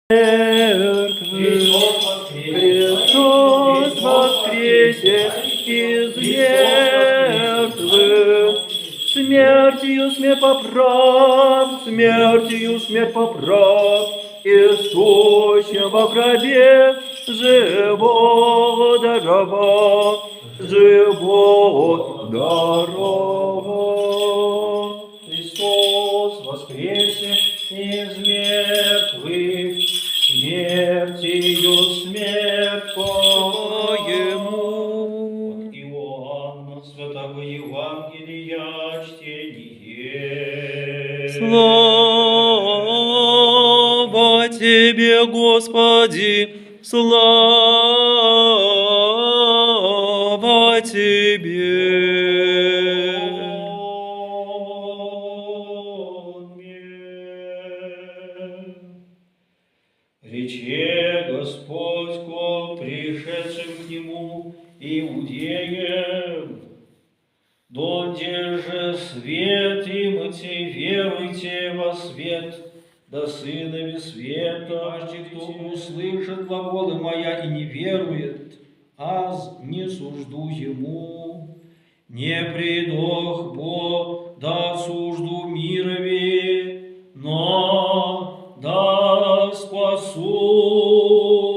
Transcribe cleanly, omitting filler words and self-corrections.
Христос воскресе из мертвых, смертью смерть поправ, смертью смерть поправ, Иисусем во гробе живот дарова, живот дарова. Христос воскресе из мертвых, смертью смерть Ему. От Иоанна Святого Евангелия чтение. Слава Тебе, Господи, слава Тебе. Рече Господь ко пришедшим к Нему иудеям: донде же свет имате, веруйте во свет, да сынови света, каждый, кто услышит глаголы моя и не верует, аз не сужду ему, не предох бо да сужду мирови, но да спасу.